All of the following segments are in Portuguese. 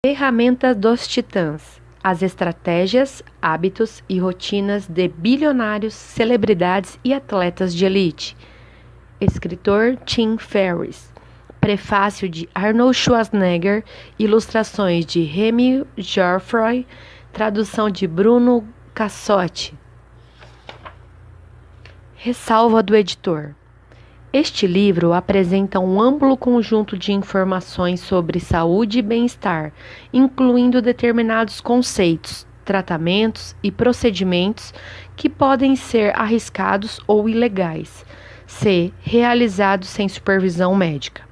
Ferramentas dos Titãs: as estratégias, hábitos e rotinas de bilionários, celebridades e atletas de elite. Escritor Tim Ferriss. Prefácio de Arnold Schwarzenegger. Ilustrações de Remy Geoffroy. Tradução de Bruno Cassotti. Ressalva do editor. Este livro apresenta um amplo conjunto de informações sobre saúde e bem-estar, incluindo determinados conceitos, tratamentos e procedimentos que podem ser arriscados ou ilegais, se realizados sem supervisão médica.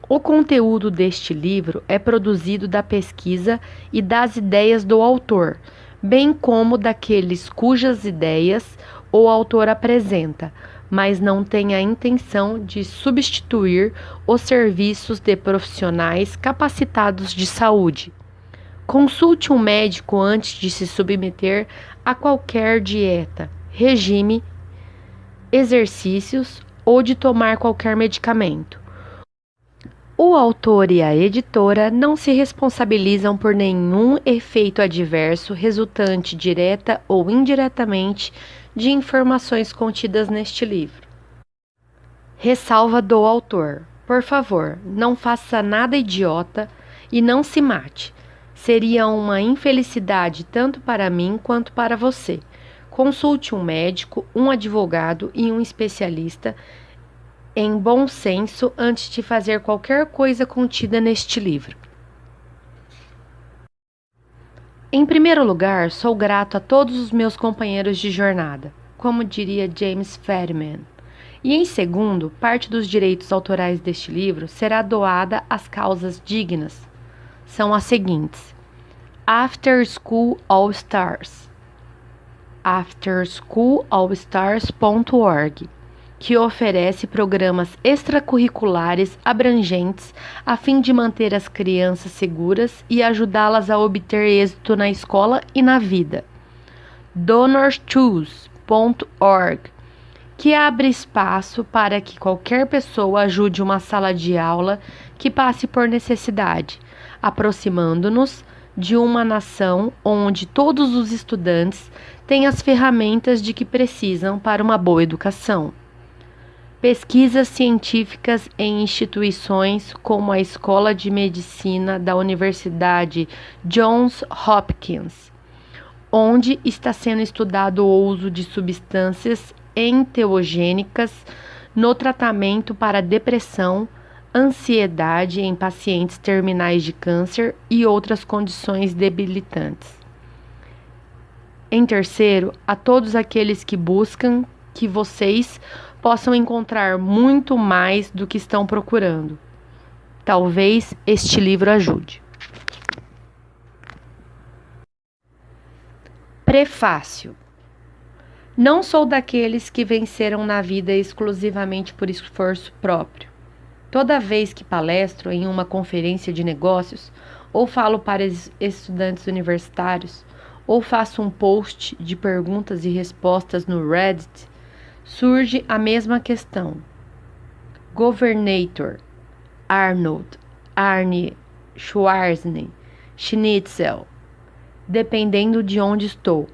O conteúdo deste livro é produzido da pesquisa e das ideias do autor, bem como daqueles cujas ideias o autor apresenta, mas não tem a intenção de substituir os serviços de profissionais capacitados de saúde. Consulte um médico antes de se submeter a qualquer dieta, regime, exercícios ou de tomar qualquer medicamento. O autor e a editora não se responsabilizam por nenhum efeito adverso resultante direta ou indiretamente de informações contidas neste livro. Ressalva do autor: por favor, não faça nada idiota e não se mate. Seria uma infelicidade tanto para mim quanto para você. Consulte um médico, um advogado e um especialista em bom senso antes de fazer qualquer coisa contida neste livro. Em primeiro lugar, sou grato a todos os meus companheiros de jornada, como diria James Fadiman. E em segundo, parte dos direitos autorais deste livro será doada às causas dignas. São as seguintes: After School All Stars, afterschoolallstars.org, que oferece programas extracurriculares abrangentes a fim de manter as crianças seguras e ajudá-las a obter êxito na escola e na vida. DonorsChoose.org, que abre espaço para que qualquer pessoa ajude uma sala de aula que passe por necessidade, aproximando-nos de uma nação onde todos os estudantes têm as ferramentas de que precisam para uma boa educação. Pesquisas científicas em instituições como a Escola de Medicina da Universidade Johns Hopkins, onde está sendo estudado o uso de substâncias enteogênicas no tratamento para depressão, ansiedade em pacientes terminais de câncer e outras condições debilitantes. Em terceiro, a todos aqueles que buscam que vocês possam encontrar muito mais do que estão procurando. Talvez este livro ajude. Prefácio. Não sou daqueles que venceram na vida exclusivamente por esforço próprio. Toda vez que palestro em uma conferência de negócios, ou falo para estudantes universitários, ou faço um post de perguntas e respostas no Reddit, surge a mesma questão. Governator, Arnold, Arnie, Schwarzenegger, Schnitzel, dependendo de onde estou.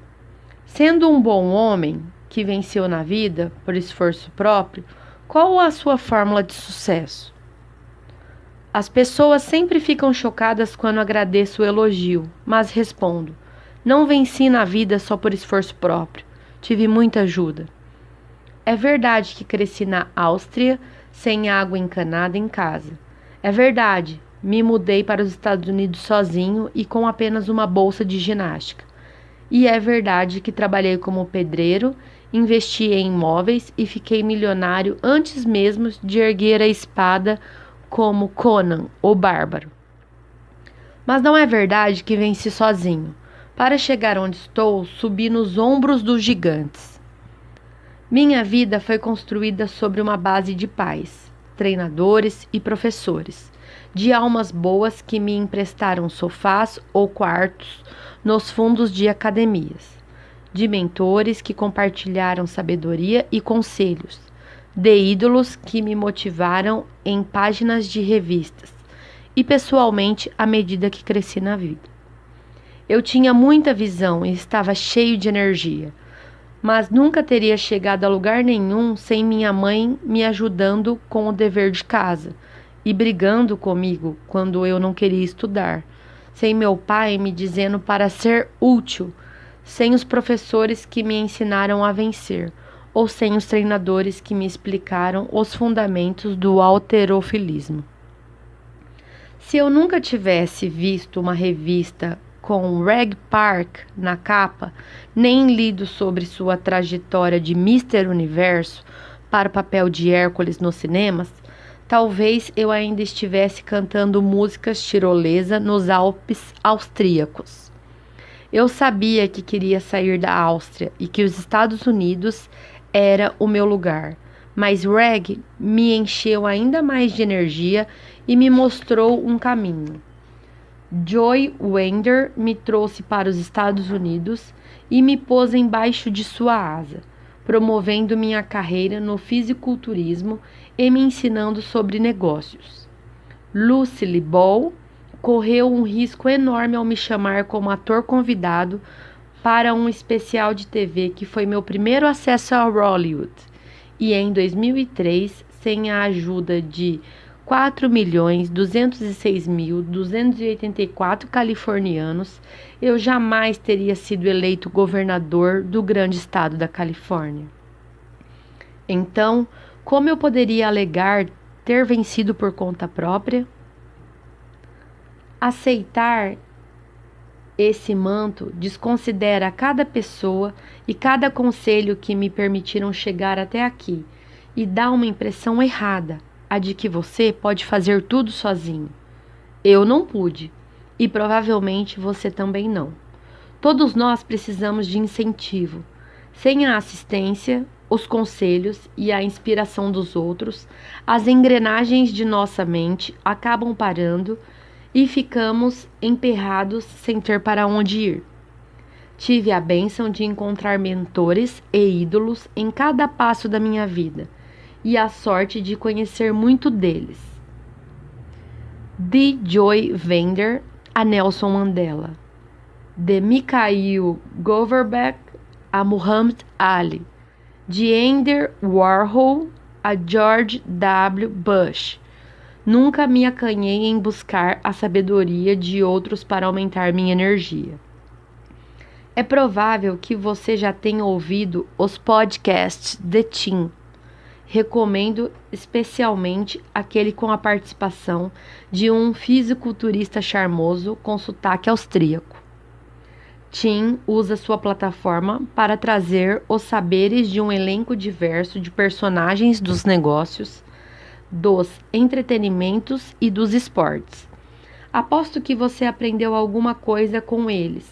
Sendo um bom homem que venceu na vida por esforço próprio, qual a sua fórmula de sucesso? As pessoas sempre ficam chocadas quando agradeço o elogio, mas respondo: não venci na vida só por esforço próprio, tive muita ajuda. É verdade que cresci na Áustria sem água encanada em casa. É verdade, me mudei para os Estados Unidos sozinho e com apenas uma bolsa de ginástica. E é verdade que trabalhei como pedreiro, investi em imóveis e fiquei milionário antes mesmo de erguer a espada como Conan, o Bárbaro. Mas não é verdade que venci sozinho. Para chegar onde estou, subi nos ombros dos gigantes. Minha vida foi construída sobre uma base de pais, treinadores e professores, de almas boas que me emprestaram sofás ou quartos nos fundos de academias, de mentores que compartilharam sabedoria e conselhos, de ídolos que me motivaram em páginas de revistas e pessoalmente à medida que cresci na vida. Eu tinha muita visão e estava cheio de energia, mas nunca teria chegado a lugar nenhum sem minha mãe me ajudando com o dever de casa e brigando comigo quando eu não queria estudar, sem meu pai me dizendo para ser útil, sem os professores que me ensinaram a vencer, ou sem os treinadores que me explicaram os fundamentos do halterofilismo. Se eu nunca tivesse visto uma revista com Reg Park na capa, nem lido sobre sua trajetória de Mister Universo para o papel de Hércules nos cinemas, talvez eu ainda estivesse cantando músicas tirolesa nos Alpes austríacos. Eu sabia que queria sair da Áustria e que os Estados Unidos era o meu lugar, mas Reg me encheu ainda mais de energia e me mostrou um caminho. Joy Wender me trouxe para os Estados Unidos e me pôs embaixo de sua asa, promovendo minha carreira no fisiculturismo e me ensinando sobre negócios. Lucille Ball correu um risco enorme ao me chamar como ator convidado para um especial de TV que foi meu primeiro acesso a Hollywood. E em 2003, sem a ajuda de 4.206.284 californianos, eu jamais teria sido eleito governador do grande estado da Califórnia. Então, como eu poderia alegar ter vencido por conta própria? Aceitar esse manto desconsidera cada pessoa e cada conselho que me permitiram chegar até aqui e dá uma impressão errada, a de que você pode fazer tudo sozinho. Eu não pude e provavelmente você também não. Todos nós precisamos de incentivo. Sem a assistência, os conselhos e a inspiração dos outros, as engrenagens de nossa mente acabam parando e ficamos emperrados sem ter para onde ir. Tive a bênção de encontrar mentores e ídolos em cada passo da minha vida e a sorte de conhecer muito deles. De Joy Wender a Nelson Mandela, de Mikhail Gorbachev a Muhammad Ali, de Andy Warhol a George W. Bush. Nunca me acanhei em buscar a sabedoria de outros para aumentar minha energia. É provável que você já tenha ouvido os podcasts de Tim. Recomendo especialmente aquele com a participação de um fisiculturista charmoso com sotaque austríaco. Tim usa sua plataforma para trazer os saberes de um elenco diverso de personagens dos negócios, dos entretenimentos e dos esportes. Aposto que você aprendeu alguma coisa com eles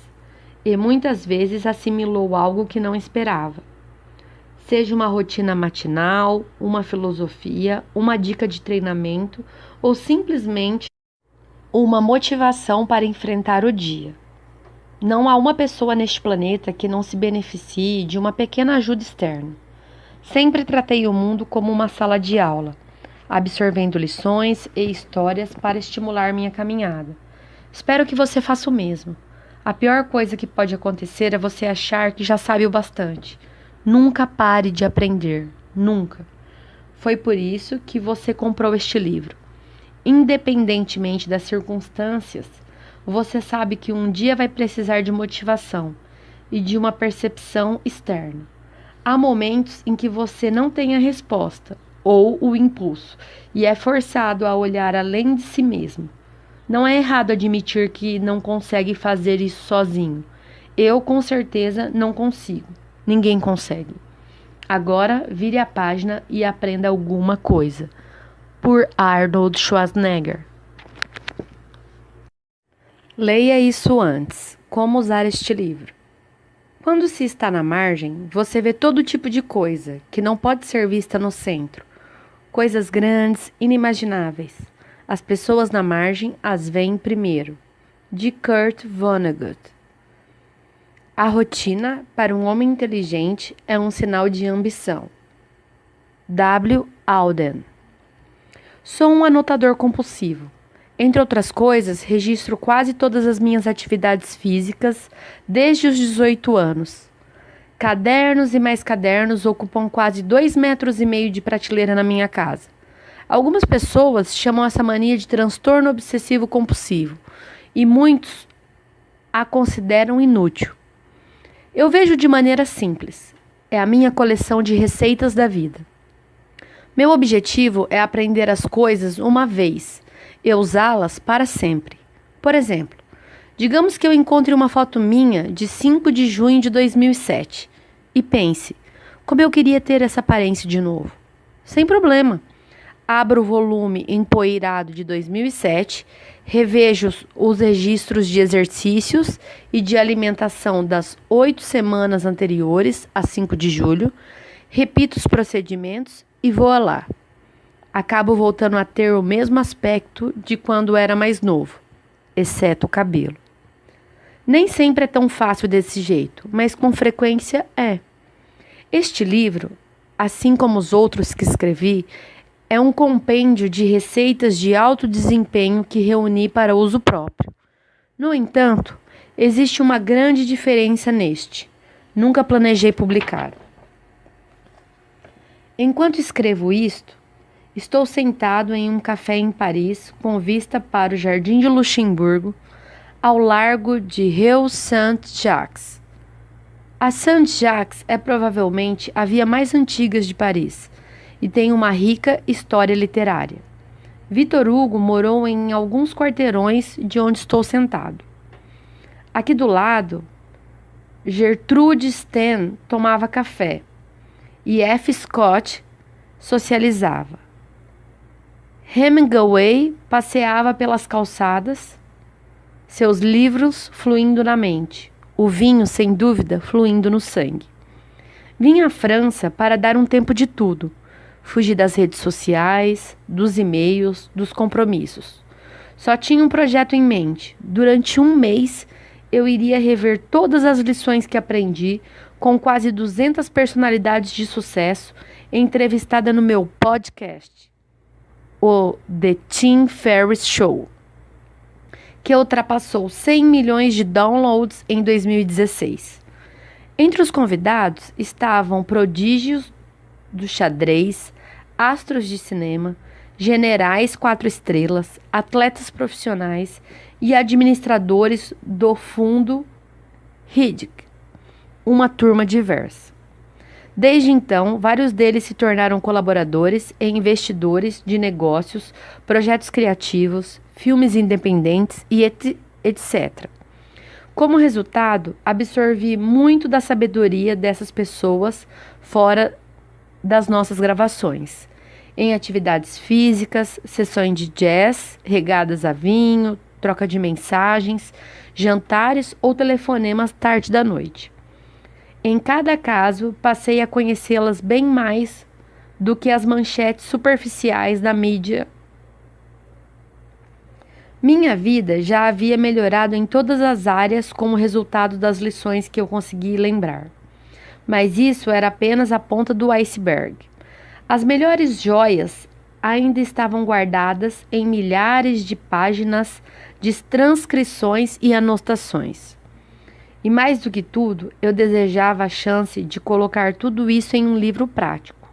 e muitas vezes assimilou algo que não esperava. Seja uma rotina matinal, uma filosofia, uma dica de treinamento ou simplesmente uma motivação para enfrentar o dia. Não há uma pessoa neste planeta que não se beneficie de uma pequena ajuda externa. Sempre tratei o mundo como uma sala de aula, absorvendo lições e histórias para estimular minha caminhada. Espero que você faça o mesmo. A pior coisa que pode acontecer é você achar que já sabe o bastante. Nunca pare de aprender, nunca. Foi por isso que você comprou este livro. Independentemente das circunstâncias, você sabe que um dia vai precisar de motivação e de uma percepção externa. Há momentos em que você não tem a resposta ou o impulso e é forçado a olhar além de si mesmo. Não é errado admitir que não consegue fazer isso sozinho. Eu, com certeza, não consigo. Ninguém consegue. Agora, vire a página e aprenda alguma coisa. Por Arnold Schwarzenegger. Leia isso antes. Como usar este livro. Quando se está na margem, você vê todo tipo de coisa que não pode ser vista no centro. Coisas grandes, inimagináveis. As pessoas na margem as veem primeiro. De Kurt Vonnegut. A rotina, para um homem inteligente, é um sinal de ambição. W. Alden. Sou um anotador compulsivo. Entre outras coisas, registro quase todas as minhas atividades físicas desde os 18 anos. Cadernos e mais cadernos ocupam quase 2,5 metros de prateleira na minha casa. Algumas pessoas chamam essa mania de transtorno obsessivo compulsivo e muitos a consideram inútil. Eu vejo de maneira simples. É a minha coleção de receitas da vida. Meu objetivo é aprender as coisas uma vez e usá-las para sempre. Por exemplo, digamos que eu encontre uma foto minha de 5 de junho de 2007 e pense, como eu queria ter essa aparência de novo. Sem problema. Abro o volume empoeirado de 2007, revejo os registros de exercícios e de alimentação das 8 semanas anteriores a 5 de julho, repito os procedimentos e vou lá. Acabo voltando a ter o mesmo aspecto de quando era mais novo, exceto o cabelo. Nem sempre é tão fácil desse jeito, mas com frequência é. Este livro, assim como os outros que escrevi, é um compêndio de receitas de alto desempenho que reuni para uso próprio. No entanto, existe uma grande diferença neste. Nunca planejei publicar. Enquanto escrevo isto, estou sentado em um café em Paris com vista para o Jardim de Luxemburgo, ao largo de Rue Saint-Jacques. A Saint-Jacques é provavelmente a via mais antiga de Paris e tem uma rica história literária. Victor Hugo morou em alguns quarteirões de onde estou sentado. Aqui do lado, Gertrude Stein tomava café e F. Scott socializava. Hemingway passeava pelas calçadas, seus livros fluindo na mente, o vinho, sem dúvida, fluindo no sangue. Vim à França para dar um tempo de tudo. Fugi das redes sociais, dos e-mails, dos compromissos. Só tinha um projeto em mente. Durante um mês, eu iria rever todas as lições que aprendi com quase 200 personalidades de sucesso entrevistada no meu podcast, o The Tim Ferriss Show, que ultrapassou 100 milhões de downloads em 2016. Entre os convidados estavam prodígios do xadrez, astros de cinema, generais 4 estrelas, atletas profissionais e administradores do fundo Riddick, uma turma diversa. Desde então, vários deles se tornaram colaboradores e investidores de negócios, projetos criativos, filmes independentes e etc. Como resultado, absorvi muito da sabedoria dessas pessoas fora das nossas gravações, em atividades físicas, sessões de jazz, regadas a vinho, troca de mensagens, jantares ou telefonemas tarde da noite. Em cada caso, passei a conhecê-las bem mais do que as manchetes superficiais da mídia. Minha vida já havia melhorado em todas as áreas como resultado das lições que eu consegui lembrar. Mas isso era apenas a ponta do iceberg. As melhores joias ainda estavam guardadas em milhares de páginas de transcrições e anotações. E mais do que tudo, eu desejava a chance de colocar tudo isso em um livro prático.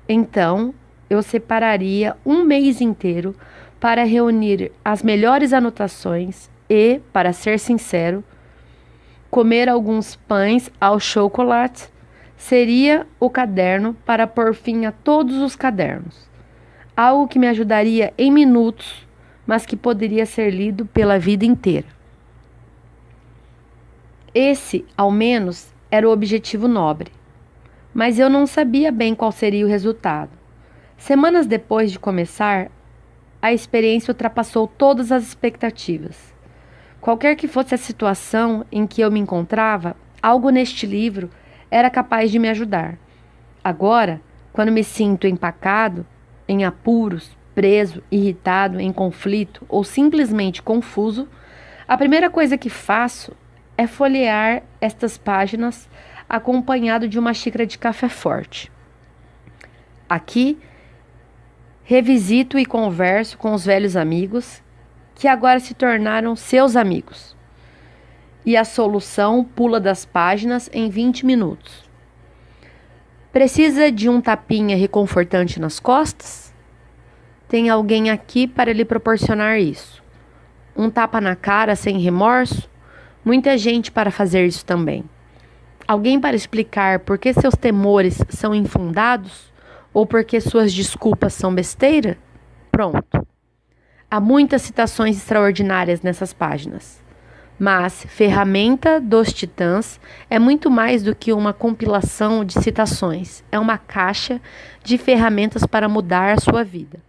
Então, eu separaria um mês inteiro para reunir as melhores anotações e, para ser sincero, comer alguns pães ao chocolate seria o caderno para pôr fim a todos os cadernos. Algo que me ajudaria em minutos, mas que poderia ser lido pela vida inteira. Esse, ao menos, era o objetivo nobre. Mas eu não sabia bem qual seria o resultado. Semanas depois de começar, a experiência ultrapassou todas as expectativas. Qualquer que fosse a situação em que eu me encontrava, algo neste livro era capaz de me ajudar. Agora, quando me sinto empacado, em apuros, preso, irritado, em conflito ou simplesmente confuso, a primeira coisa que faço é folhear estas páginas acompanhado de uma xícara de café forte. Aqui, revisito e converso com os velhos amigos que agora se tornaram seus amigos. E a solução pula das páginas em 20 minutos. Precisa de um tapinha reconfortante nas costas? Tem alguém aqui para lhe proporcionar isso. Um tapa na cara sem remorso? Muita gente para fazer isso também. Alguém para explicar por que seus temores são infundados? Ou por que suas desculpas são besteira? Pronto. Há muitas citações extraordinárias nessas páginas. Mas Ferramenta dos Titãs é muito mais do que uma compilação de citações. É uma caixa de ferramentas para mudar a sua vida.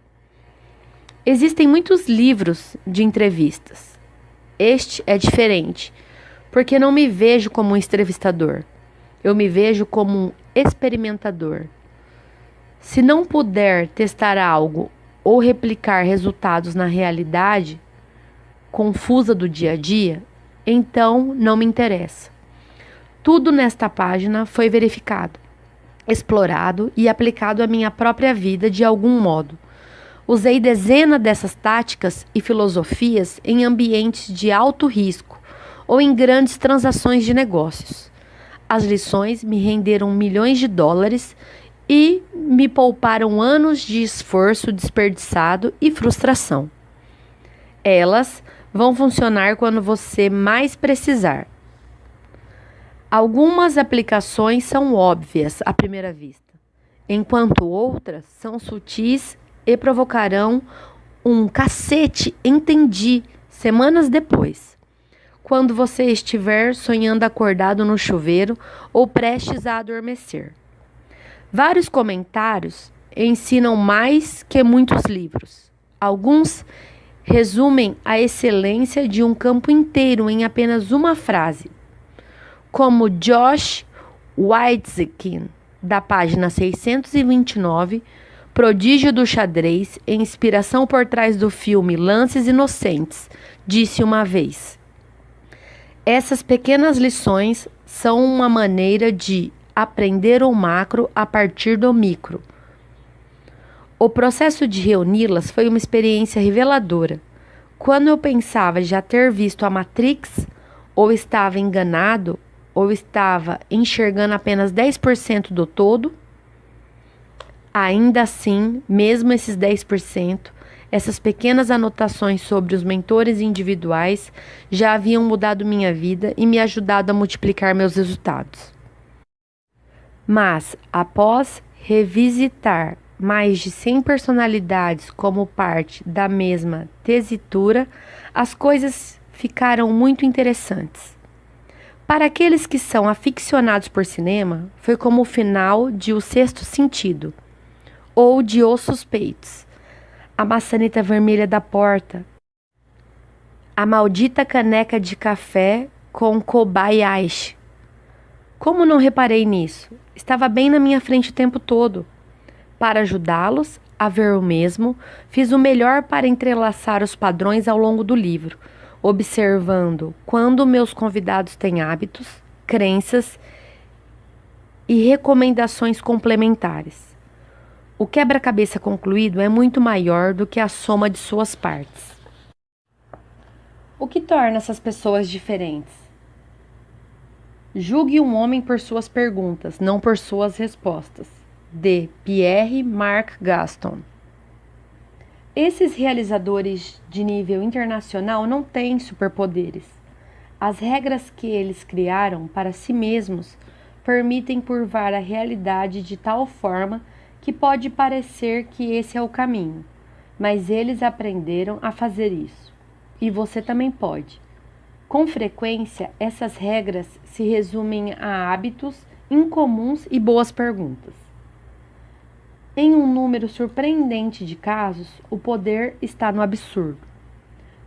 Existem muitos livros de entrevistas. Este é diferente, porque não me vejo como um entrevistador. Eu me vejo como um experimentador. Se não puder testar algo ou replicar resultados na realidade confusa do dia a dia, então não me interessa. Tudo nesta página foi verificado, explorado e aplicado à minha própria vida de algum modo. Usei dezenas dessas táticas e filosofias em ambientes de alto risco ou em grandes transações de negócios. As lições me renderam milhões de dólares e me pouparam anos de esforço desperdiçado e frustração. Elas vão funcionar quando você mais precisar. Algumas aplicações são óbvias à primeira vista, enquanto outras são sutis e provocarão um cacete, entendi, semanas depois, quando você estiver sonhando acordado no chuveiro ou prestes a adormecer. Vários comentários ensinam mais que muitos livros. Alguns resumem a excelência de um campo inteiro em apenas uma frase, como Josh Waitzkin, da página 629, prodígio do xadrez e inspiração por trás do filme Lances Inocentes, disse uma vez: essas pequenas lições são uma maneira de aprender o macro a partir do micro. O processo de reuni-las foi uma experiência reveladora. Quando eu pensava já ter visto a Matrix, ou estava enganado, ou estava enxergando apenas 10% do todo, ainda assim, mesmo esses 10%, essas pequenas anotações sobre os mentores individuais já haviam mudado minha vida e me ajudado a multiplicar meus resultados. Mas, após revisitar mais de 100 personalidades como parte da mesma tesitura, as coisas ficaram muito interessantes. Para aqueles que são aficionados por cinema, foi como o final de O Sexto Sentido, ou de Os Suspeitos, a maçaneta vermelha da porta, a maldita caneca de café com Kobayashi. Como não reparei nisso? Estava bem na minha frente o tempo todo. Para ajudá-los a ver o mesmo, fiz o melhor para entrelaçar os padrões ao longo do livro, observando quando meus convidados têm hábitos, crenças e recomendações complementares. O quebra-cabeça concluído é muito maior do que a soma de suas partes. O que torna essas pessoas diferentes? Julgue um homem por suas perguntas, não por suas respostas. De Pierre Marc Gaston. Esses realizadores de nível internacional não têm superpoderes. As regras que eles criaram para si mesmos permitem curvar a realidade de tal forma que pode parecer que esse é o caminho, mas eles aprenderam a fazer isso. E você também pode. Com frequência, essas regras se resumem a hábitos incomuns e boas perguntas. Em um número surpreendente de casos, o poder está no absurdo.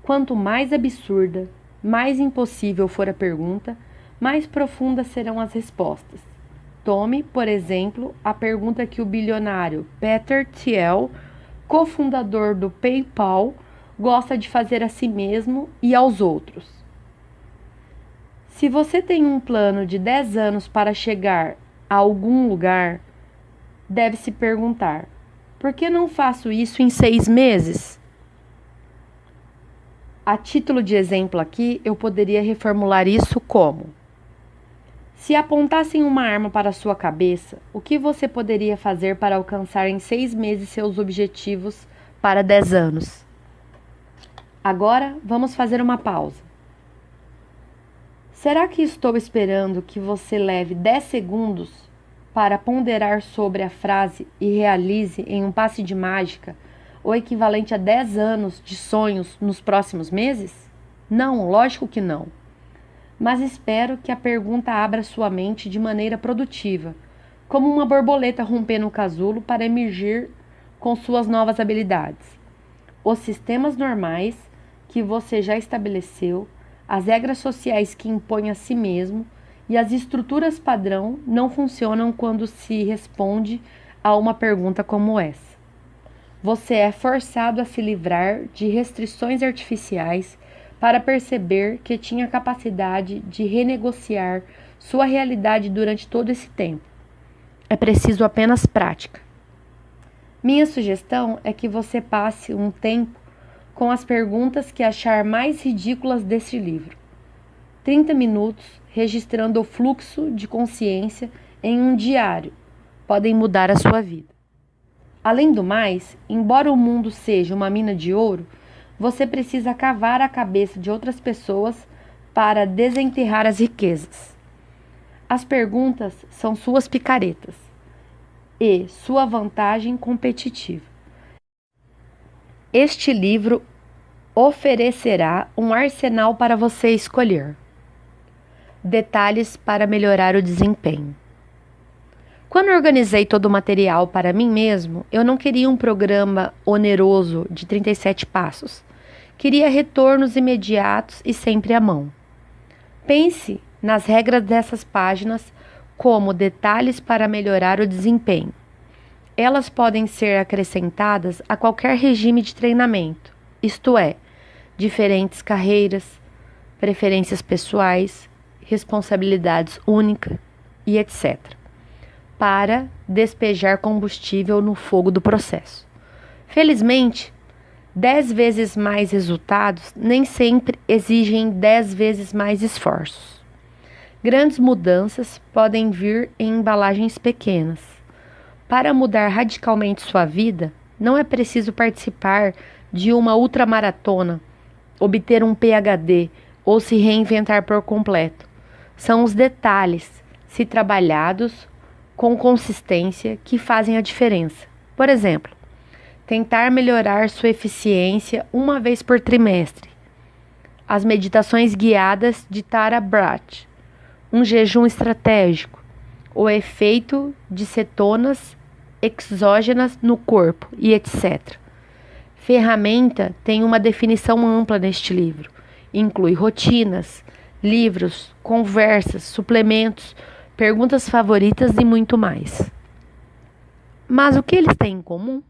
Quanto mais absurda, mais impossível for a pergunta, mais profundas serão as respostas. Tome, por exemplo, a pergunta que o bilionário Peter Thiel, cofundador do PayPal, gosta de fazer a si mesmo e aos outros. Se você tem um plano de 10 anos para chegar a algum lugar, deve se perguntar: por que não faço isso em 6 meses? A título de exemplo aqui, eu poderia reformular isso como: se apontassem uma arma para a sua cabeça, o que você poderia fazer para alcançar em 6 meses seus objetivos para 10 anos? Agora, vamos fazer uma pausa. Será que estou esperando que você leve 10 segundos para ponderar sobre a frase e realize em um passe de mágica o equivalente a 10 anos de sonhos nos próximos meses? Não, lógico que não. Mas espero que a pergunta abra sua mente de maneira produtiva, como uma borboleta rompendo o casulo para emergir com suas novas habilidades. Os sistemas normais que você já estabeleceu, as regras sociais que impõe a si mesmo e as estruturas padrão não funcionam quando se responde a uma pergunta como essa. Você é forçado a se livrar de restrições artificiais para perceber que tinha capacidade de renegociar sua realidade durante todo esse tempo. É preciso apenas prática. Minha sugestão é que você passe um tempo com as perguntas que achar mais ridículas deste livro. 30 minutos registrando o fluxo de consciência em um diário podem mudar a sua vida. Além do mais, embora o mundo seja uma mina de ouro, você precisa cavar a cabeça de outras pessoas para desenterrar as riquezas. As perguntas são suas picaretas e sua vantagem competitiva. Este livro oferecerá um arsenal para você escolher. Detalhes para melhorar o desempenho. Quando organizei todo o material para mim mesmo, eu não queria um programa oneroso de 37 passos. Queria retornos imediatos e sempre à mão. Pense nas regras dessas páginas como detalhes para melhorar o desempenho. Elas podem ser acrescentadas a qualquer regime de treinamento, isto é, diferentes carreiras, preferências pessoais, responsabilidades únicas e etc., para despejar combustível no fogo do processo. Felizmente, 10 vezes mais resultados nem sempre exigem 10 vezes mais esforços. Grandes mudanças podem vir em embalagens pequenas. Para mudar radicalmente sua vida, não é preciso participar de uma ultramaratona, obter um PhD ou se reinventar por completo. São os detalhes, se trabalhados com consistência, que fazem a diferença. Por exemplo, tentar melhorar sua eficiência uma vez por trimestre. As meditações guiadas de Tara Brach. Um jejum estratégico. O efeito de cetonas exógenas no corpo e etc. Ferramenta tem uma definição ampla neste livro. Inclui rotinas, livros, conversas, suplementos, perguntas favoritas e muito mais. Mas o que eles têm em comum?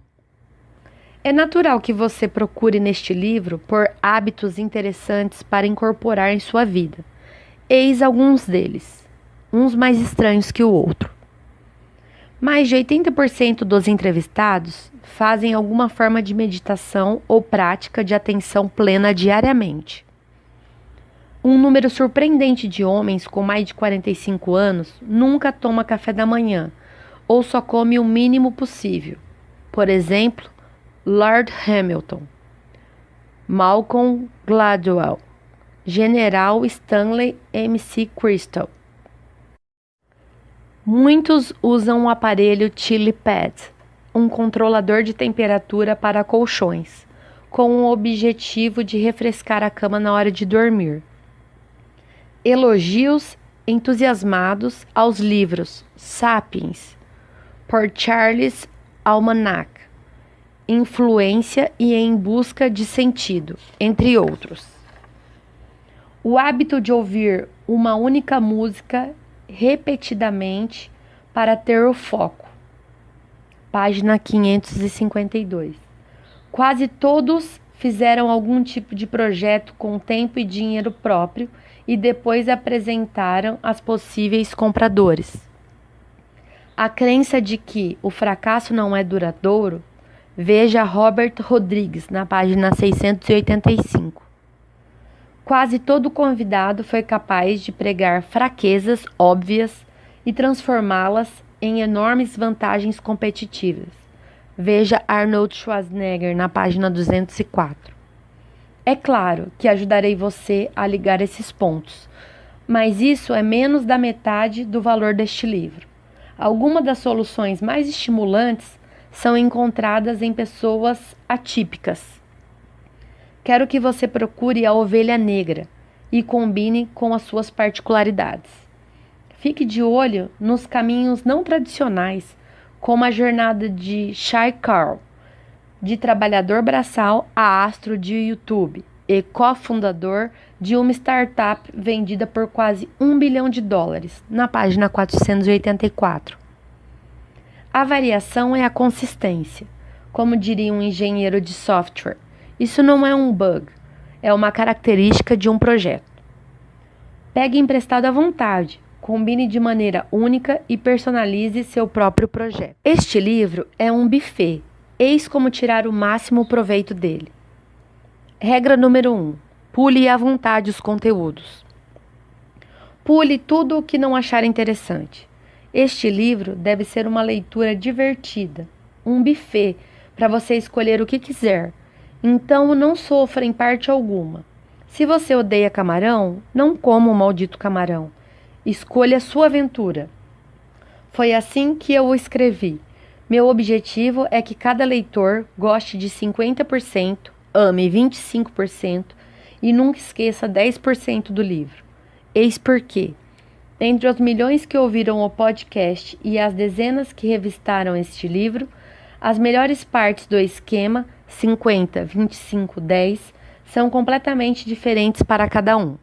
É natural que você procure neste livro por hábitos interessantes para incorporar em sua vida. Eis alguns deles, uns mais estranhos que o outro. Mais de 80% dos entrevistados fazem alguma forma de meditação ou prática de atenção plena diariamente. Um número surpreendente de homens com mais de 45 anos nunca toma café da manhã ou só come o mínimo possível. Por exemplo, Lord Hamilton, Malcolm Gladwell, General Stanley McChrystal. Muitos usam o aparelho Chili Pad, um controlador de temperatura para colchões, com o objetivo de refrescar a cama na hora de dormir. Elogios entusiasmados aos livros Sapiens, por Charles Almanac, Influência e Em Busca de Sentido, entre outros. O hábito de ouvir uma única música repetidamente para ter o foco. Página 552. Quase todos fizeram algum tipo de projeto com tempo e dinheiro próprio e depois apresentaram aos possíveis compradores. A crença de que o fracasso não é duradouro, veja Robert Rodrigues na página 685. Quase todo convidado foi capaz de pregar fraquezas óbvias e transformá-las em enormes vantagens competitivas. Veja Arnold Schwarzenegger na página 204. É claro que ajudarei você a ligar esses pontos, mas isso é menos da metade do valor deste livro. Algumas das soluções mais estimulantes são encontradas em pessoas atípicas. Quero que você procure a ovelha negra e combine com as suas particularidades. Fique de olho nos caminhos não tradicionais, como a jornada de Shai Carl, de trabalhador braçal a astro de YouTube e cofundador de uma startup vendida por quase $1 bilhão, na página 484. A variação é a consistência, como diria um engenheiro de software. Isso não é um bug, é uma característica de um projeto. Pegue emprestado à vontade, combine de maneira única e personalize seu próprio projeto. Este livro é um buffet, eis como tirar o máximo proveito dele. Regra número 1. Pule à vontade os conteúdos. Pule tudo o que não achar interessante. Este livro deve ser uma leitura divertida, um buffet para você escolher o que quiser. Então não sofra em parte alguma. Se você odeia camarão, não coma o maldito camarão. Escolha sua aventura. Foi assim que eu o escrevi. Meu objetivo é que cada leitor goste de 50%, ame 25% e nunca esqueça 10% do livro. Eis porquê. Entre os milhões que ouviram o podcast e as dezenas que revistaram este livro, as melhores partes do esquema 50, 25, 10 são completamente diferentes para cada um.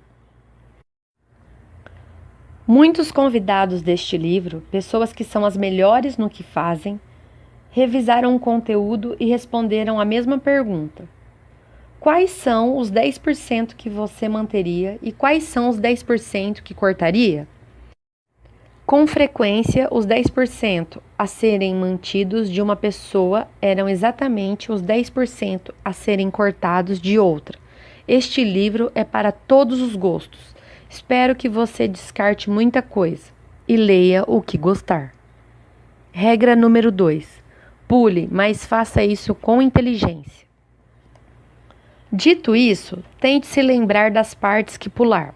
Muitos convidados deste livro, pessoas que são as melhores no que fazem, revisaram o conteúdo e responderam a mesma pergunta. Quais são os 10% que você manteria e quais são os 10% que cortaria? Com frequência, os 10% a serem mantidos de uma pessoa eram exatamente os 10% a serem cortados de outra. Este livro é para todos os gostos. Espero que você descarte muita coisa e leia o que gostar. Regra número 2. Pule, mas faça isso com inteligência. Dito isso, tente se lembrar das partes que pular.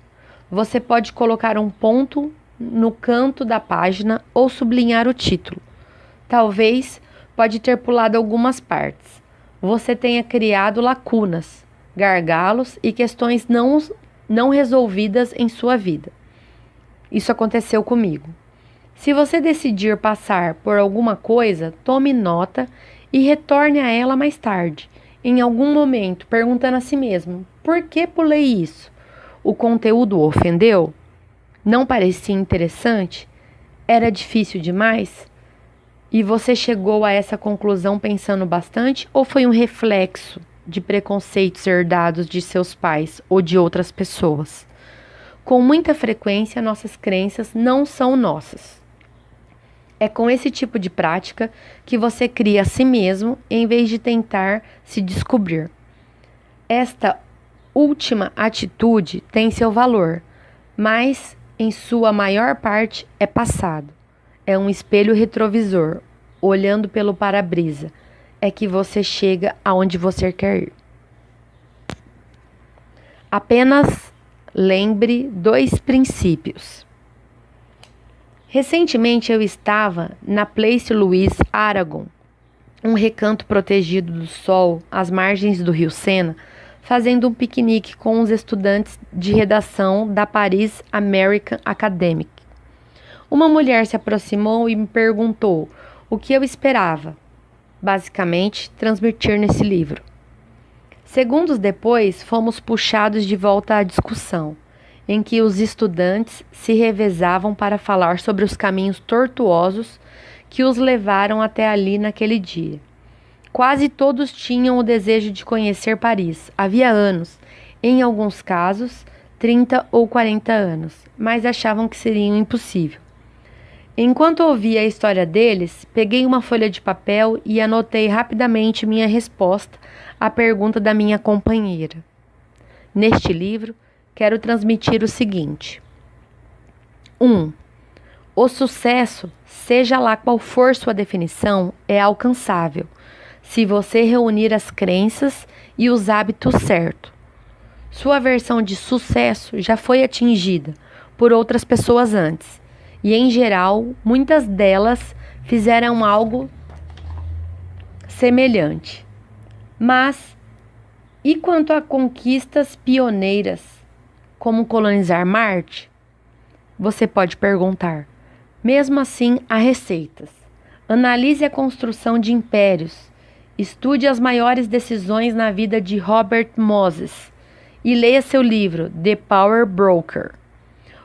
Você pode colocar um ponto no canto da página ou sublinhar o título. Talvez pode ter pulado algumas partes. Você tenha criado lacunas, gargalos e questões não resolvidas em sua vida. Isso aconteceu comigo. Se você decidir passar por alguma coisa, tome nota e retorne a ela mais tarde, em algum momento, perguntando a si mesmo: por que pulei isso? O conteúdo o ofendeu? Não parecia interessante? Era difícil demais? E você chegou a essa conclusão pensando bastante ou foi um reflexo de preconceitos herdados de seus pais ou de outras pessoas? Com muita frequência, nossas crenças não são nossas. É com esse tipo de prática que você cria a si mesmo em vez de tentar se descobrir. Esta última atitude tem seu valor, mas em sua maior parte é passado. É um espelho retrovisor, olhando pelo para-brisa. É que você chega aonde você quer ir. Apenas lembre 2 princípios. Recentemente eu estava na Place Louis Aragon, um recanto protegido do sol às margens do rio Sena, fazendo um piquenique com os estudantes de redação da Paris American Academic. Uma mulher se aproximou e me perguntou o que eu esperava, basicamente, transmitir nesse livro. Segundos depois, fomos puxados de volta à discussão, em que os estudantes se revezavam para falar sobre os caminhos tortuosos que os levaram até ali naquele dia. Quase todos tinham o desejo de conhecer Paris. Havia anos, em alguns casos, 30 ou 40 anos, mas achavam que seria impossível. Enquanto ouvia a história deles, peguei uma folha de papel e anotei rapidamente minha resposta à pergunta da minha companheira. Neste livro, quero transmitir o seguinte. 1. O sucesso, seja lá qual for sua definição, é alcançável, se você reunir as crenças e os hábitos certos. Sua versão de sucesso já foi atingida por outras pessoas antes, e em geral, muitas delas fizeram algo semelhante. Mas, e quanto a conquistas pioneiras, como colonizar Marte? Você pode perguntar. Mesmo assim, há receitas. Analise a construção de impérios. Estude as maiores decisões na vida de Robert Moses e leia seu livro The Power Broker.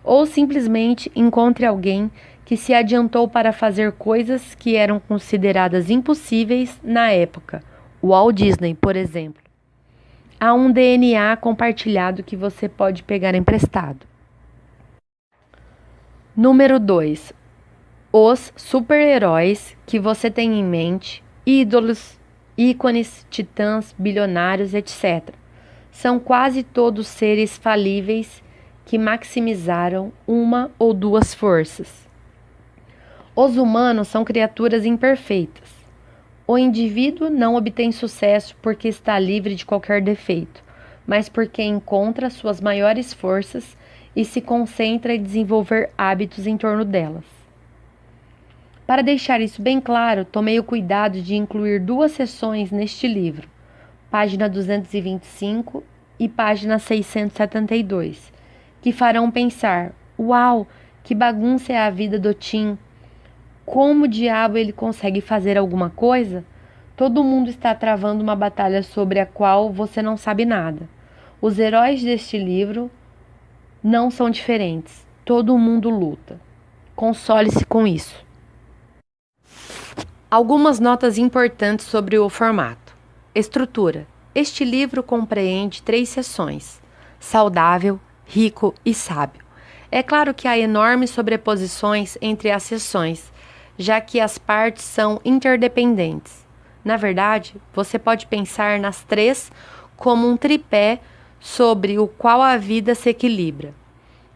Ou simplesmente encontre alguém que se adiantou para fazer coisas que eram consideradas impossíveis na época. Walt Disney, por exemplo. Há um DNA compartilhado que você pode pegar emprestado. Número 2. Os super-heróis que você tem em mente, ídolos, ícones, titãs, bilionários, etc. São quase todos seres falíveis que maximizaram uma ou duas forças. Os humanos são criaturas imperfeitas. O indivíduo não obtém sucesso porque está livre de qualquer defeito, mas porque encontra suas maiores forças e se concentra em desenvolver hábitos em torno delas. Para deixar isso bem claro, tomei o cuidado de incluir 2 seções neste livro, página 225 e página 672, que farão pensar: uau, que bagunça é a vida do Tim! Como diabo ele consegue fazer alguma coisa? Todo mundo está travando uma batalha sobre a qual você não sabe nada. Os heróis deste livro não são diferentes. Todo mundo luta. Console-se com isso. Algumas notas importantes sobre o formato. Estrutura. Este livro compreende 3 seções: saudável, rico e sábio. É claro que há enormes sobreposições entre as seções, já que as partes são interdependentes. Na verdade, você pode pensar nas 3 como um tripé sobre o qual a vida se equilibra.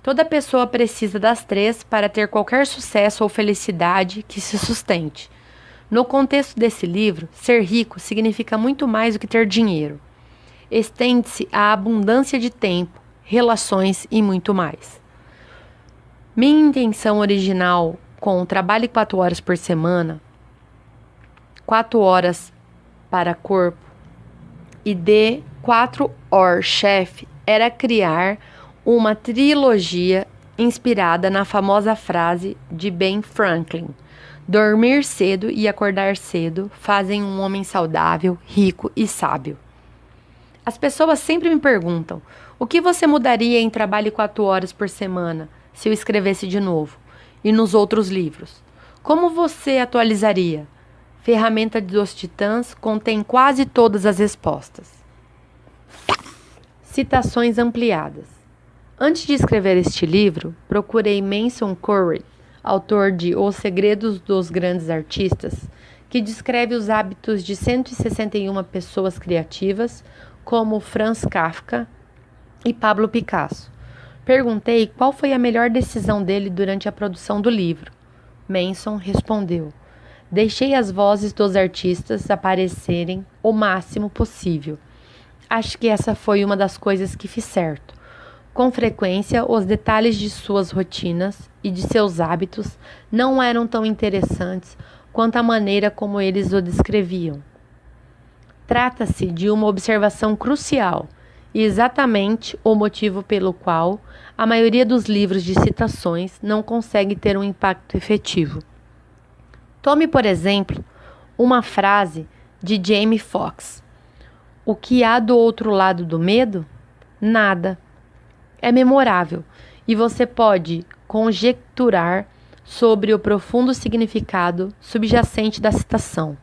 Toda pessoa precisa das 3 para ter qualquer sucesso ou felicidade que se sustente. No contexto desse livro, ser rico significa muito mais do que ter dinheiro. Estende-se à abundância de tempo, relações e muito mais. Minha intenção original com trabalhe 4 horas por semana, 4 horas para corpo e de 4 horas chefe era criar uma trilogia inspirada na famosa frase de Ben Franklin: dormir cedo e acordar cedo fazem um homem saudável, rico e sábio. As pessoas sempre me perguntam: o que você mudaria em trabalhe 4 horas por semana se eu escrevesse de novo? E nos outros livros? Como você atualizaria? Ferramenta dos Titãs contém quase todas as respostas. Citações ampliadas. Antes de escrever este livro, procurei Manson Curry, autor de Os Segredos dos Grandes Artistas, que descreve os hábitos de 161 pessoas criativas, como Franz Kafka e Pablo Picasso. Perguntei qual foi a melhor decisão dele durante a produção do livro. Manson respondeu: deixei as vozes dos artistas aparecerem o máximo possível. Acho que essa foi uma das coisas que fiz certo. Com frequência, os detalhes de suas rotinas e de seus hábitos não eram tão interessantes quanto a maneira como eles o descreviam. Trata-se de uma observação crucial e exatamente o motivo pelo qual a maioria dos livros de citações não consegue ter um impacto efetivo. Tome, por exemplo, uma frase de Jamie Foxx: o que há do outro lado do medo? Nada. É memorável e você pode conjecturar sobre o profundo significado subjacente da citação.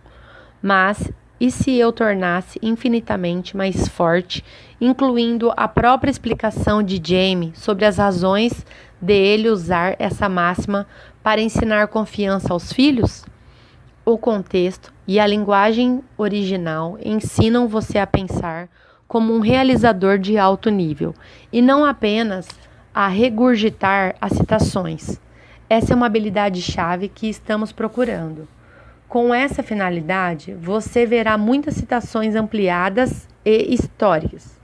Mas e se eu tornasse infinitamente mais forte, incluindo a própria explicação de Jamie sobre as razões de ele usar essa máxima para ensinar confiança aos filhos? O contexto e a linguagem original ensinam você a pensar como um realizador de alto nível e não apenas a regurgitar as citações. Essa é uma habilidade-chave que estamos procurando. Com essa finalidade, você verá muitas citações ampliadas e históricas.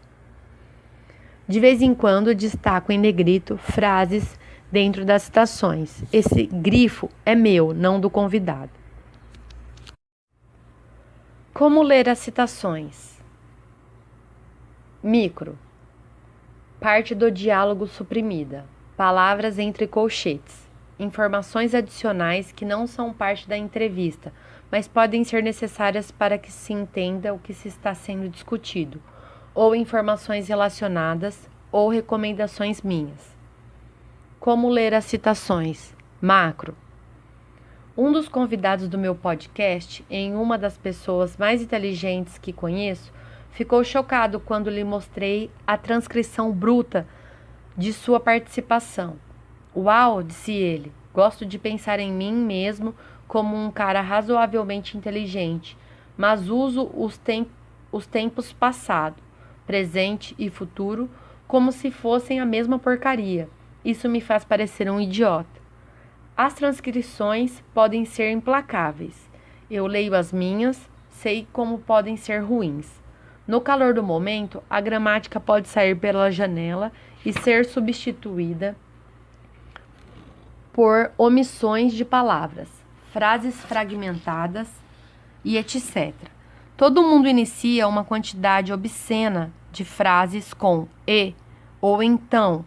De vez em quando, destaco em negrito frases dentro das citações. Esse grifo é meu, não do convidado. Como ler as citações? Micro. Parte do diálogo suprimida. Palavras entre colchetes. Informações adicionais que não são parte da entrevista, mas podem ser necessárias para que se entenda o que se está sendo discutido, ou informações relacionadas, ou recomendações minhas. Como ler as citações? Macro. Um dos convidados do meu podcast, em uma das pessoas mais inteligentes que conheço, ficou chocado quando lhe mostrei a transcrição bruta de sua participação. Uau, disse ele, gosto de pensar em mim mesmo como um cara razoavelmente inteligente, mas uso os tempos passado, presente e futuro como se fossem a mesma porcaria. Isso me faz parecer um idiota. As transcrições podem ser implacáveis. Eu leio as minhas, sei como podem ser ruins. No calor do momento, a gramática pode sair pela janela e ser substituída por omissões de palavras, frases fragmentadas e etc. Todo mundo inicia uma quantidade obscena de frases com e ou então.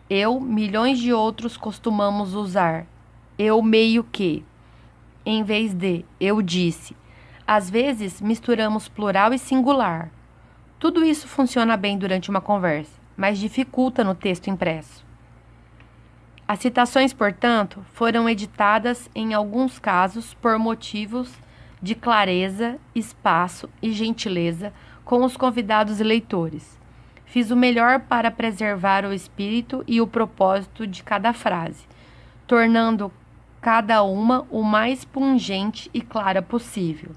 Eu, milhões de outros costumamos usar eu meio que, em vez de eu disse. Às vezes misturamos plural e singular. Tudo isso funciona bem durante uma conversa, mas dificulta no texto impresso. As citações, portanto, foram editadas em alguns casos por motivos de clareza, espaço e gentileza com os convidados e leitores. Fiz o melhor para preservar o espírito e o propósito de cada frase, tornando cada uma o mais pungente e clara possível.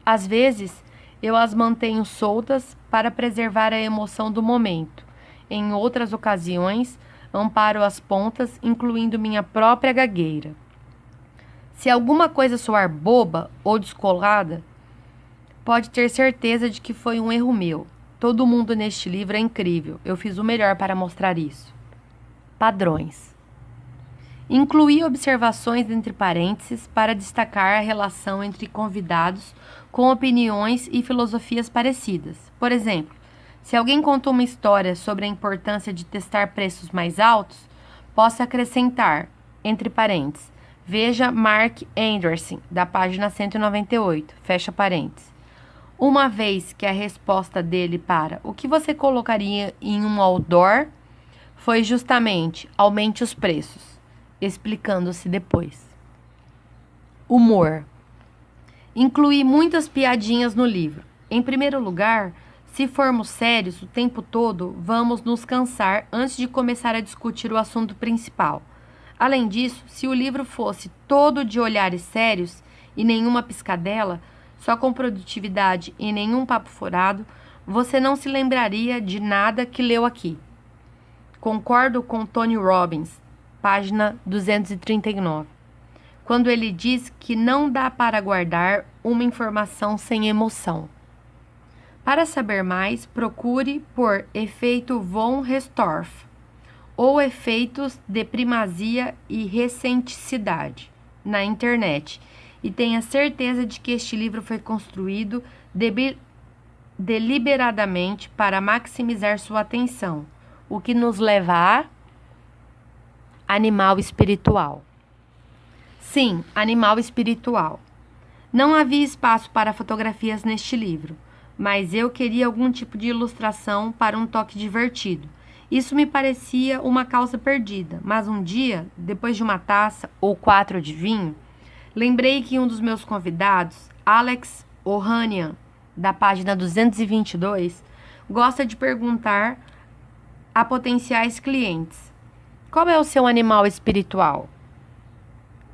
Às vezes, eu as mantenho soltas para preservar a emoção do momento. Em outras ocasiões, amparo as pontas, incluindo minha própria gagueira. Se alguma coisa soar boba ou descolada, pode ter certeza de que foi um erro meu. Todo mundo neste livro é incrível. Eu fiz o melhor para mostrar isso. Padrões. Incluí observações entre parênteses para destacar a relação entre convidados com opiniões e filosofias parecidas. Por exemplo, se alguém contou uma história sobre a importância de testar preços mais altos, posso acrescentar, entre parênteses, veja Mark Anderson, da página 198, fecha parênteses. Uma vez que a resposta dele para o que você colocaria em um outdoor foi justamente aumente os preços, explicando-se depois. Humor. Incluí muitas piadinhas no livro. Em primeiro lugar, se formos sérios o tempo todo, vamos nos cansar antes de começar a discutir o assunto principal. Além disso, se o livro fosse todo de olhares sérios e nenhuma piscadela, só com produtividade e nenhum papo furado, você não se lembraria de nada que leu aqui. Concordo com Tony Robbins, página 239, quando ele diz que não dá para guardar uma informação sem emoção. Para saber mais, procure por efeito von Restorff ou efeitos de primazia e recenticidade na internet e tenha certeza de que este livro foi construído deliberadamente para maximizar sua atenção, o que nos leva a animal espiritual. Sim, animal espiritual. Não havia espaço para fotografias neste livro, mas eu queria algum tipo de ilustração para um toque divertido. Isso me parecia uma causa perdida, mas um dia, depois de uma taça ou 4 de vinho, lembrei que um dos meus convidados, Alex Ohanian, da página 222, gosta de perguntar a potenciais clientes: qual é o seu animal espiritual?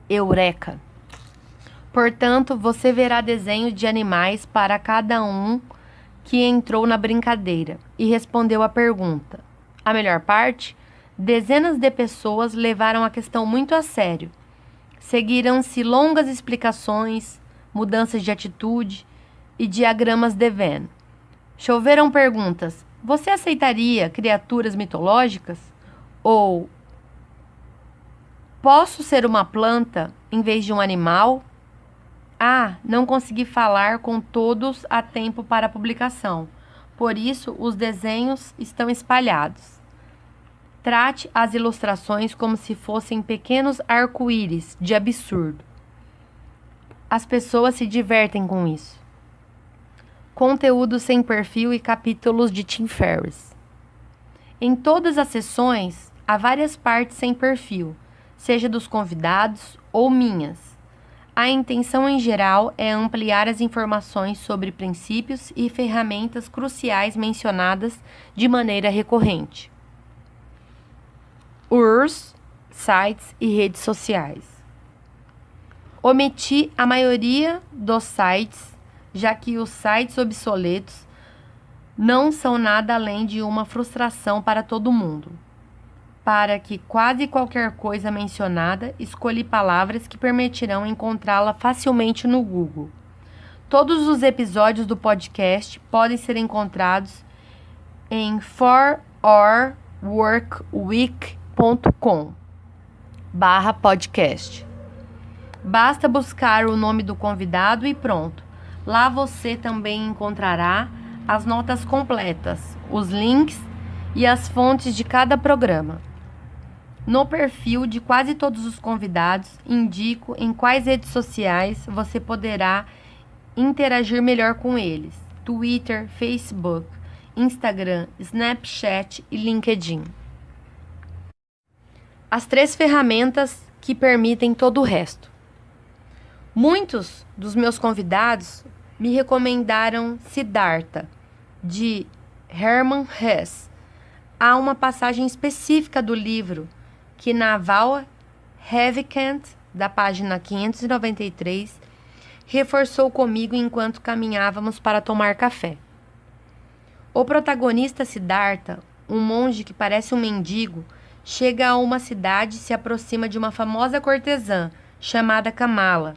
Eureka! Portanto, você verá desenhos de animais para cada um que entrou na brincadeira e respondeu à pergunta. A melhor parte? Dezenas de pessoas levaram a questão muito a sério. Seguiram-se longas explicações, mudanças de atitude e diagramas de Venn. Choveram perguntas. Você aceitaria criaturas mitológicas? Ou posso ser uma planta em vez de um animal? Ah, não consegui falar com todos a tempo para a publicação. Por isso, os desenhos estão espalhados. Trate as ilustrações como se fossem pequenos arco-íris de absurdo. As pessoas se divertem com isso. Conteúdo sem perfil e capítulos de Tim Ferriss. Em todas as sessões, há várias partes sem perfil, seja dos convidados ou minhas. A intenção em geral é ampliar as informações sobre princípios e ferramentas cruciais mencionadas de maneira recorrente. URLs, sites e redes sociais. Omiti a maioria dos sites, já que os sites obsoletos não são nada além de uma frustração para todo mundo. Para que quase qualquer coisa mencionada, escolhi palavras que permitirão encontrá-la facilmente no Google. Todos os episódios do podcast podem ser encontrados em forourworkweek.com/podcast. Basta buscar o nome do convidado e pronto. Lá você também encontrará as notas completas, os links e as fontes de cada programa. No perfil de quase todos os convidados, indico em quais redes sociais você poderá interagir melhor com eles: Twitter, Facebook, Instagram, Snapchat e LinkedIn. As 3 ferramentas que permitem todo o resto. Muitos dos meus convidados me recomendaram Siddhartha, de Hermann Hesse. Há uma passagem específica do livro que Naval Ravikant, da página 593, reforçou comigo enquanto caminhávamos para tomar café. O protagonista Siddhartha, um monge que parece um mendigo, chega a uma cidade e se aproxima de uma famosa cortesã chamada Kamala.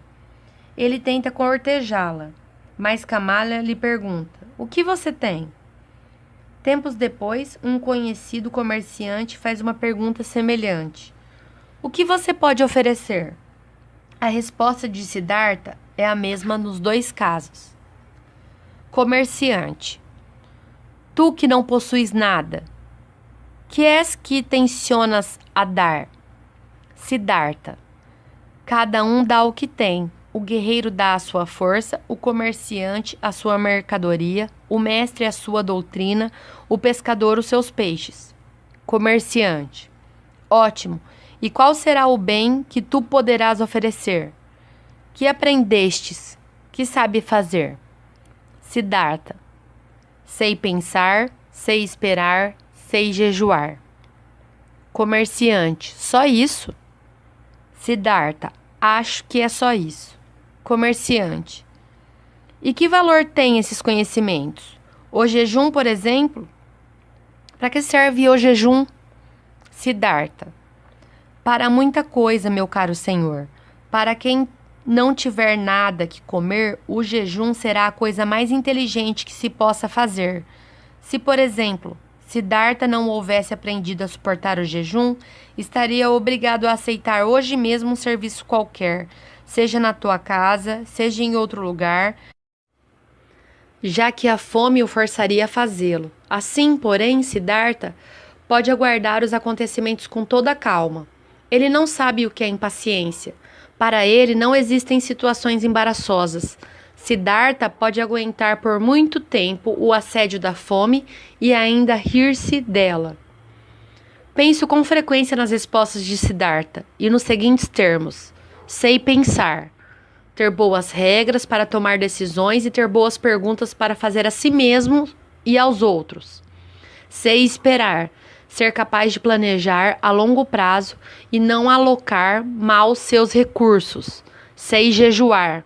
Ele tenta cortejá-la, mas Kamala lhe pergunta: "O que você tem?" Tempos depois, um conhecido comerciante faz uma pergunta semelhante: "O que você pode oferecer?" A resposta de Siddhartha é a mesma nos 2 casos. Comerciante: "Tu que não possuis nada, que és que tensionas a dar?" Siddhartha: "Cada um dá o que tem. O guerreiro dá a sua força, o comerciante a sua mercadoria, o mestre a sua doutrina, o pescador os seus peixes." Comerciante: "Ótimo. E qual será o bem que tu poderás oferecer? Que aprendestes? Que sabe fazer?" Siddhartha: "Sei pensar, sei esperar, sei jejuar." Comerciante: "Só isso?" Siddhartha: "Acho que é só isso." Comerciante: "E que valor tem esses conhecimentos? O jejum, por exemplo?" "Para que serve o jejum?" Siddhartha: "Para muita coisa, meu caro senhor. Para quem não tiver nada que comer, o jejum será a coisa mais inteligente que se possa fazer. Se, por exemplo, Siddhartha não houvesse aprendido a suportar o jejum, estaria obrigado a aceitar hoje mesmo um serviço qualquer, seja na tua casa, seja em outro lugar, já que a fome o forçaria a fazê-lo. Assim, porém, Siddhartha pode aguardar os acontecimentos com toda a calma. Ele não sabe o que é impaciência. Para ele, não existem situações embaraçosas. Siddhartha pode aguentar por muito tempo o assédio da fome e ainda rir-se dela. Penso com frequência nas respostas de Siddhartha e nos seguintes termos: sei pensar, ter boas regras para tomar decisões e ter boas perguntas para fazer a si mesmo e aos outros. Sei esperar, ser capaz de planejar a longo prazo e não alocar mal seus recursos. Sei jejuar,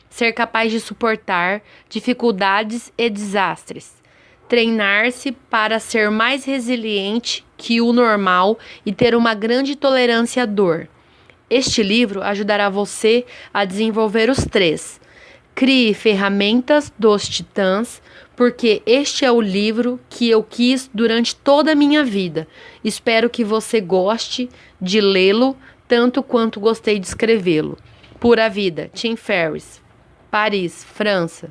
ser capaz de suportar dificuldades e desastres, treinar-se para ser mais resiliente que o normal e ter uma grande tolerância à dor. Este livro ajudará você a desenvolver os três. Crie ferramentas dos titãs, porque este é o livro que eu quis durante toda a minha vida. Espero que você goste de lê-lo tanto quanto gostei de escrevê-lo. Pura Vida, Tim Ferriss, Paris, França.